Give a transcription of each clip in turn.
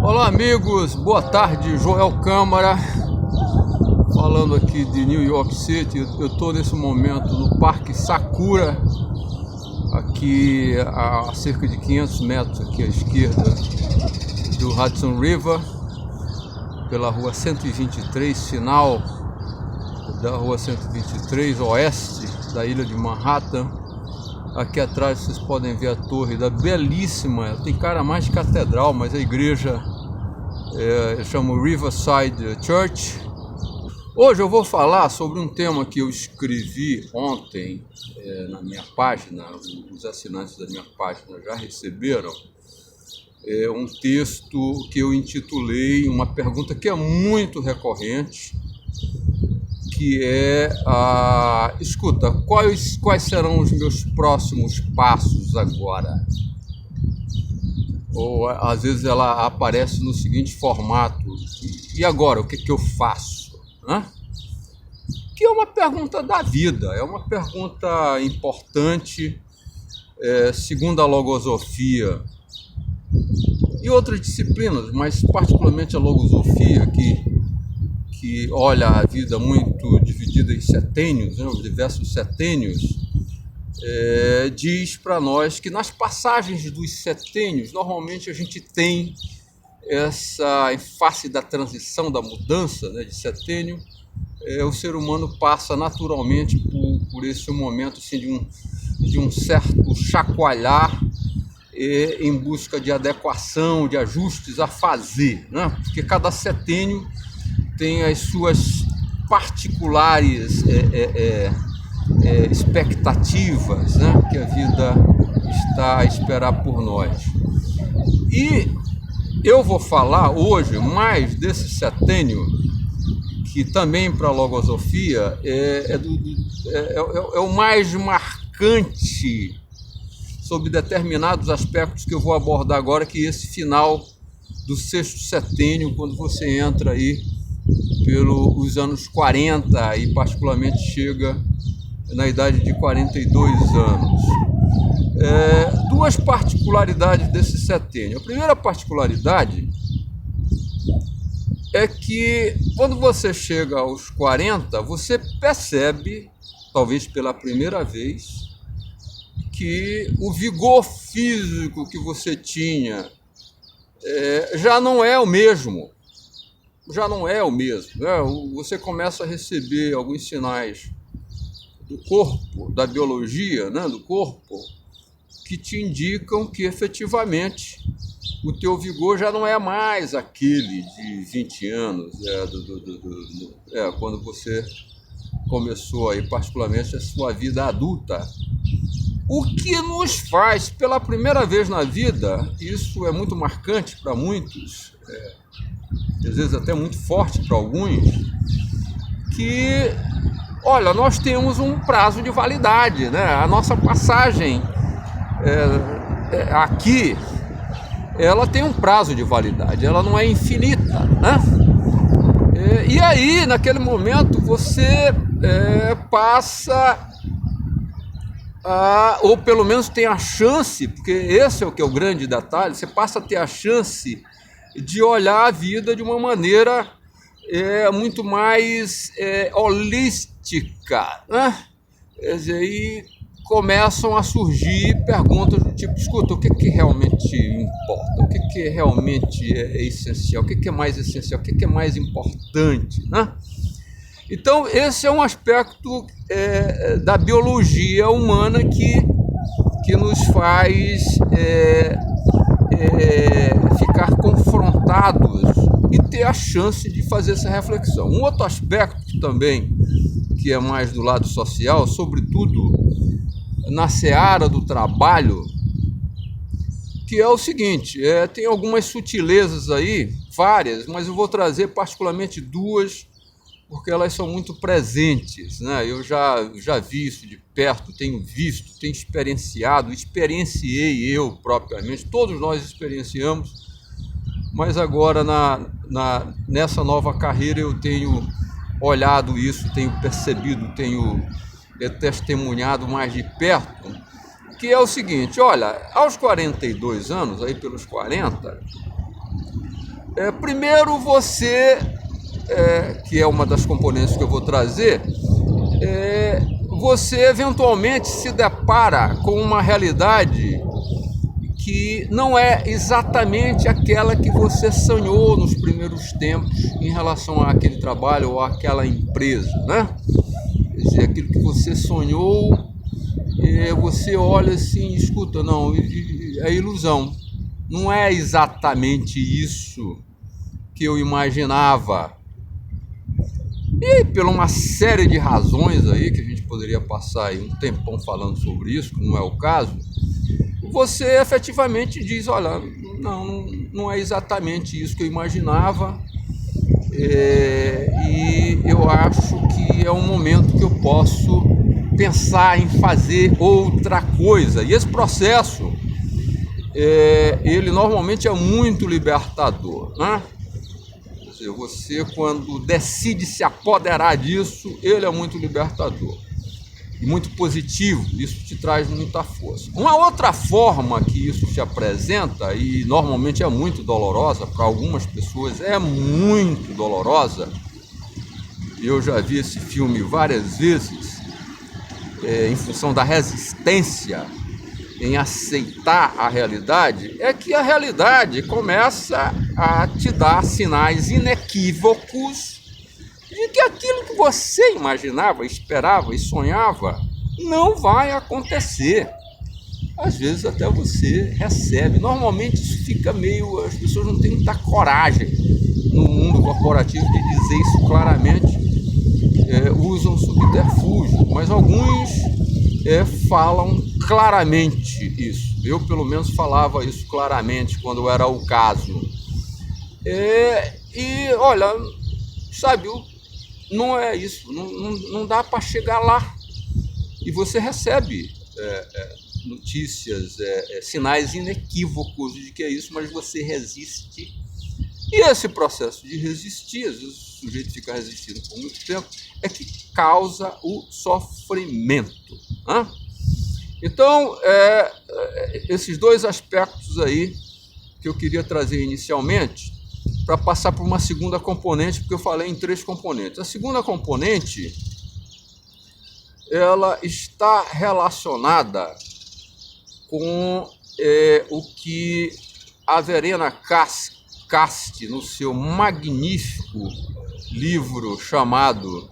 Olá amigos, boa tarde, Joel Câmara, falando aqui de New York City. Eu estou nesse momento no Parque Sakura, aqui a cerca de 500 metros aqui à esquerda do Hudson River, pela rua 123, final da rua 123, oeste da ilha de Manhattan. Aqui atrás vocês podem ver a torre da belíssima, tem cara mais de catedral, mas a igreja chama Riverside Church. Hoje eu vou falar sobre um tema que eu escrevi ontem na minha página, os assinantes da minha página já receberam. Um texto que eu intitulei uma pergunta que é muito recorrente, que é escuta, quais serão os meus próximos passos agora? Ou às vezes ela aparece no seguinte formato: e agora, o que eu faço? Que é uma pergunta da vida, é uma pergunta importante, segundo a logosofia e outras disciplinas, mas particularmente a logosofia, que olha a vida muito dividida em setênios, os diversos setênios, diz para nós que nas passagens dos setênios, normalmente a gente tem essa, em face da transição, da mudança, de setênio, o ser humano passa naturalmente por esse momento assim, de um certo chacoalhar em busca de adequação, de ajustes a fazer, porque cada setênio tem as suas particulares expectativas, que a vida está a esperar por nós. E eu vou falar hoje mais desse setênio, que também para a logosofia é o mais marcante sobre determinados aspectos que eu vou abordar agora, que esse final do sexto setênio, quando você entra aí pelos anos 40 e particularmente chega na idade de 42 anos. Duas particularidades desse setênio. A primeira particularidade é que quando você chega aos 40, você percebe, talvez pela primeira vez, que o vigor físico que você tinha já não é o mesmo. Já não é o mesmo. Você começa a receber alguns sinais do corpo, da biologia, do corpo, que te indicam que efetivamente o teu vigor já não é mais aquele de 20 anos, quando você começou aí, particularmente a sua vida adulta. O que nos faz, pela primeira vez na vida, isso é muito marcante para muitos, às vezes até muito forte para alguns, que, olha, nós temos um prazo de validade, A nossa passagem aqui, ela tem um prazo de validade, ela não é infinita, E aí, naquele momento, você passa ou pelo menos tem a chance, porque esse é o que é o grande detalhe, você passa a ter a chance de olhar a vida de uma maneira muito mais holística, Quer dizer, aí começam a surgir perguntas do tipo: escuta, o que realmente importa? O que realmente é essencial? O que é mais essencial? O que é mais importante, Então, esse é um aspecto da biologia humana que nos faz ficar confrontados e ter a chance de fazer essa reflexão. Um outro aspecto também, que é mais do lado social, sobretudo na seara do trabalho, que é o seguinte: tem algumas sutilezas aí, várias, mas eu vou trazer particularmente duas, porque elas são muito presentes, Eu já vi isso de perto, tenho visto, tenho experienciei eu propriamente, todos nós experienciamos, mas agora nessa nova carreira eu tenho olhado isso, tenho percebido, tenho testemunhado mais de perto, que é o seguinte, olha, aos 42 anos, aí pelos 40, primeiro você, que é uma das componentes que eu vou trazer, você eventualmente se depara com uma realidade que não é exatamente aquela que você sonhou nos primeiros tempos em relação àquele trabalho ou àquela empresa, né? Quer dizer, aquilo que você sonhou, você olha assim, escuta, não, é ilusão. Não é exatamente isso que eu imaginava. E por uma série de razões aí, que a gente poderia passar aí um tempão falando sobre isso, que não é o caso, você efetivamente diz, olha, não é exatamente isso que eu imaginava, e eu acho que é um momento que eu posso pensar em fazer outra coisa. E esse processo, ele normalmente é muito libertador, né? Quer dizer, você quando decide se apoderar disso, ele é muito libertador e muito positivo, isso te traz muita força. Uma outra forma que isso se apresenta, e normalmente é muito dolorosa, para algumas pessoas é muito dolorosa, eu já vi esse filme várias vezes, em função da resistência em aceitar a realidade, é que a realidade começa a te dar sinais inequívocos de que aquilo que você imaginava, esperava e sonhava não vai acontecer. Às vezes até você recebe. Normalmente isso fica meio... As pessoas não têm muita coragem no mundo corporativo de dizer isso claramente, usam subterfúgio, mas alguns falam claramente isso. Eu, pelo menos, falava isso claramente quando era o caso. E, olha, sabe, não é isso, não dá para chegar lá. E você recebe notícias, sinais inequívocos de que é isso, mas você resiste. E esse processo de resistir, às vezes o sujeito fica resistindo por muito tempo, é que causa o sofrimento, né? Então, esses dois aspectos aí que eu queria trazer inicialmente, para passar por uma segunda componente, porque eu falei em 3 componentes. A segunda componente, ela está relacionada com o que a Verena Cast, no seu magnífico livro chamado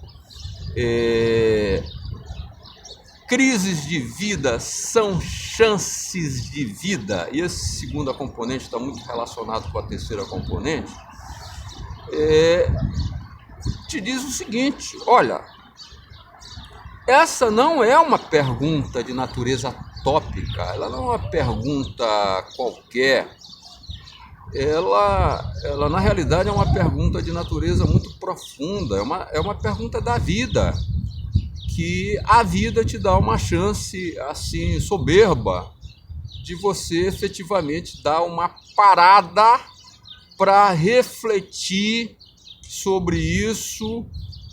Crises de Vida são chances de vida, e esse segundo componente está muito relacionado com a terceira componente, te diz o seguinte, olha, essa não é uma pergunta de natureza tópica, ela não é uma pergunta qualquer, ela na realidade é uma pergunta de natureza muito profunda, é uma pergunta da vida, que a vida te dá uma chance assim soberba de você efetivamente dar uma parada para refletir sobre isso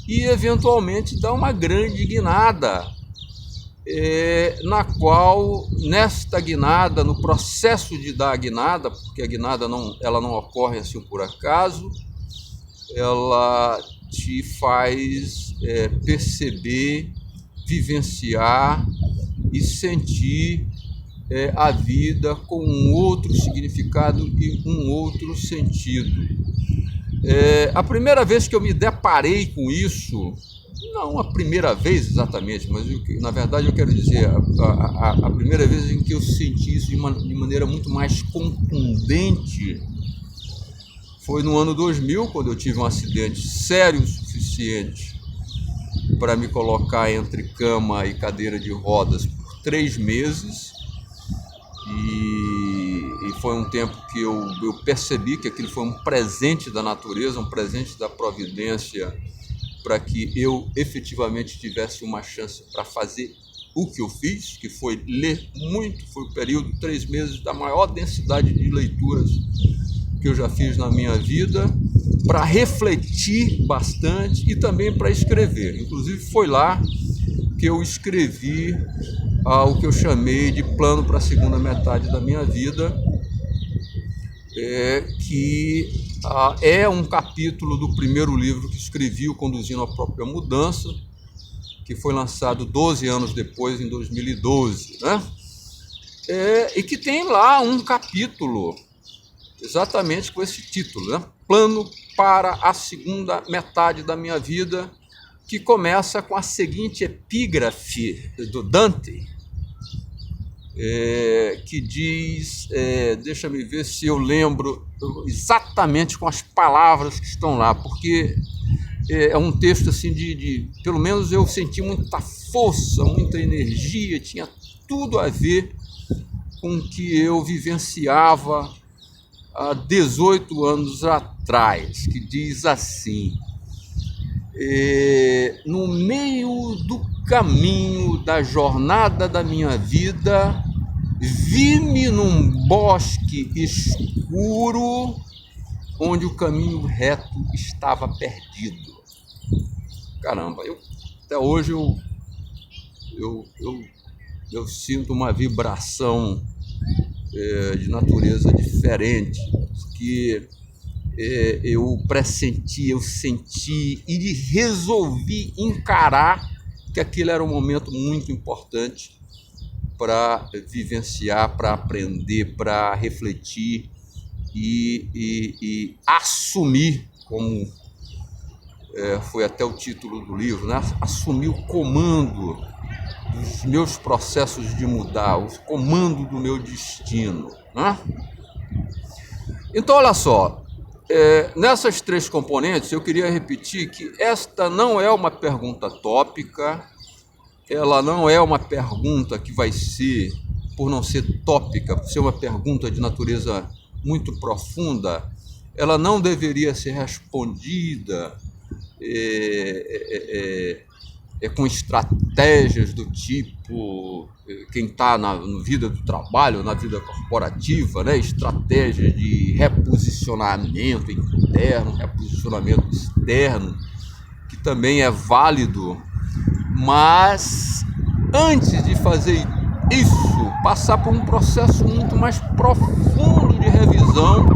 e eventualmente dar uma grande guinada, na qual, nesta guinada, no processo de dar a guinada, porque a guinada ela não ocorre assim por acaso, ela te faz perceber, vivenciar e sentir a vida com um outro significado e um outro sentido. A primeira vez que eu me deparei com isso, não a primeira vez exatamente, mas na verdade eu quero dizer a primeira vez em que eu senti isso de maneira muito mais contundente, foi no ano 2000, quando eu tive um acidente sério o suficiente para me colocar entre cama e cadeira de rodas por 3 meses. E foi um tempo que eu percebi que aquilo foi um presente da natureza, um presente da providência, para que eu efetivamente tivesse uma chance para fazer o que eu fiz, que foi ler muito. Foi o período de 3 meses da maior densidade de leituras que eu já fiz na minha vida, para refletir bastante e também para escrever. Inclusive foi lá que eu escrevi o que eu chamei de plano para a segunda metade da minha vida, que é um capítulo do primeiro livro que escrevi, o Conduzindo a Própria Mudança, que foi lançado 12 anos depois, em 2012, né? E que tem lá um capítulo exatamente com esse título, né? Plano para a segunda metade da minha vida, que começa com a seguinte epígrafe do Dante, que diz, deixa-me ver se eu lembro exatamente com as palavras que estão lá, porque é um texto assim pelo menos eu senti muita força, muita energia, tinha tudo a ver com o que eu vivenciava há 18 anos atrás, que diz assim: no meio do caminho da jornada da minha vida, vi-me num bosque escuro, onde o caminho reto estava perdido. Caramba, até hoje eu sinto uma vibração de natureza diferente, que eu pressenti, eu senti e resolvi encarar que aquele era um momento muito importante para vivenciar, para aprender, para refletir e assumir, como foi até o título do livro, né? Assumir o comando dos meus processos de mudar, o comando do meu destino, né? Então, olha só, nessas três componentes, eu queria repetir que esta não é uma pergunta tópica, ela não é uma pergunta que vai ser, por não ser tópica, por ser uma pergunta de natureza muito profunda, ela não deveria ser respondida com estratégias do tipo, quem está na vida do trabalho, na vida corporativa, né? Estratégias de reposicionamento interno, reposicionamento externo, que também é válido, mas antes de fazer isso, passar por um processo muito mais profundo de revisão,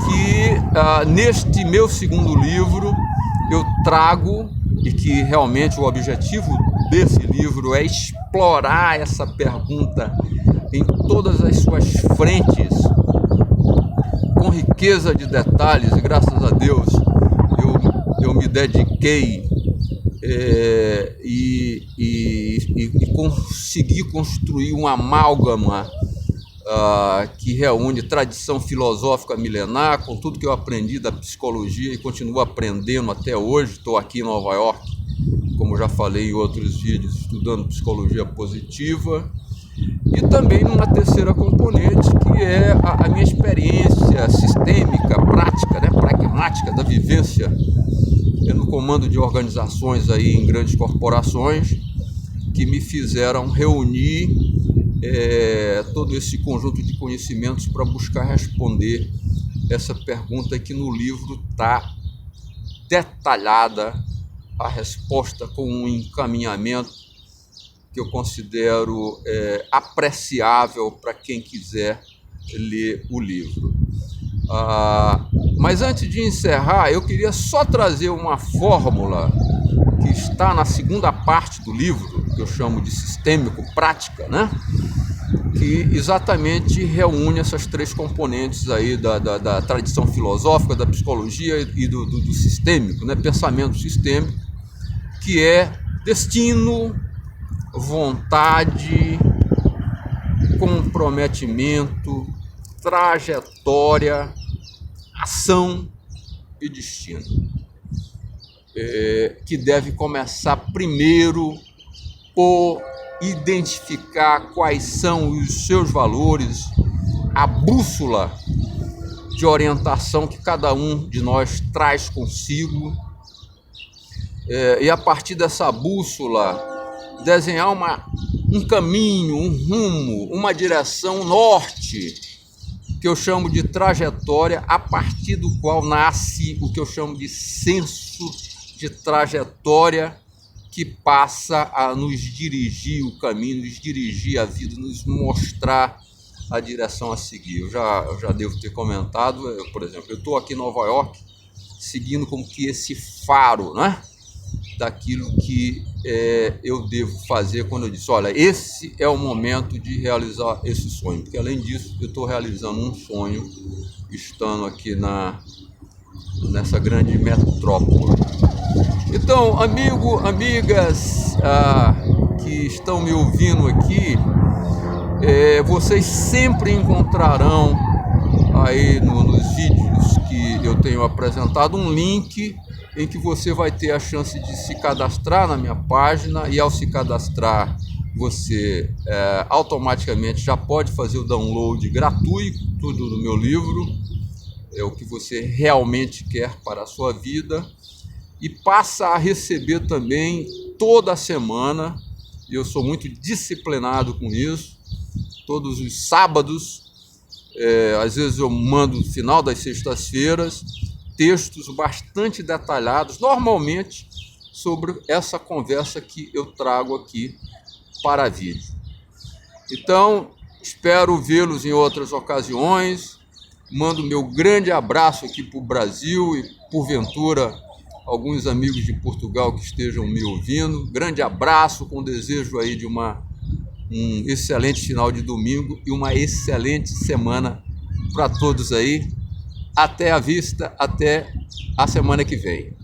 que neste meu segundo livro eu trago, e que realmente o objetivo desse livro é explorar essa pergunta em todas as suas frentes, com riqueza de detalhes, e graças a Deus eu me dediquei e consegui construir um amálgama que reúne tradição filosófica milenar com tudo que eu aprendi da psicologia e continuo aprendendo até hoje. Estou aqui em Nova York, como já falei em outros vídeos, estudando psicologia positiva, e também numa terceira componente, que é a minha experiência sistêmica, prática, né, pragmática da vivência no comando de organizações aí em grandes corporações, que me fizeram reunir todo esse conjunto de conhecimentos para buscar responder essa pergunta, que no livro está detalhada a resposta, com um encaminhamento que eu considero apreciável para quem quiser ler o livro. Mas antes de encerrar, eu queria só trazer uma fórmula que está na segunda parte do livro, que eu chamo de sistêmico prática, né? Que exatamente reúne essas três componentes aí da tradição filosófica, da psicologia e do sistêmico, né? Pensamento sistêmico, que é destino, vontade, comprometimento, trajetória, ação e destino, que deve começar primeiro por identificar quais são os seus valores, a bússola de orientação que cada um de nós traz consigo, e a partir dessa bússola desenhar um caminho, um rumo, uma direção norte, que eu chamo de trajetória, a partir do qual nasce o que eu chamo de senso de trajetória, que passa a nos dirigir o caminho, nos dirigir a vida, nos mostrar a direção a seguir. Eu já devo ter comentado, por exemplo, eu estou aqui em Nova York, seguindo como que esse faro, né, daquilo que eu devo fazer quando eu disse, olha, esse é o momento de realizar esse sonho, porque além disso eu estou realizando um sonho estando aqui nessa grande metrópole. Então, amigas que estão me ouvindo aqui, vocês sempre encontrarão aí nos vídeos que eu tenho apresentado um link em que você vai ter a chance de se cadastrar na minha página, e ao se cadastrar você automaticamente já pode fazer o download gratuito do meu livro, é o que você realmente quer para a sua vida, e passa a receber também toda semana, e eu sou muito disciplinado com isso, todos os sábados, às vezes eu mando no final das sextas-feiras textos bastante detalhados, normalmente sobre essa conversa que eu trago aqui para vídeo. Então, espero vê-los em outras ocasiões, mando meu grande abraço aqui para o Brasil e, porventura, alguns amigos de Portugal que estejam me ouvindo. Grande abraço, com desejo aí de um excelente final de domingo e uma excelente semana para todos aí. Até a vista, até a semana que vem.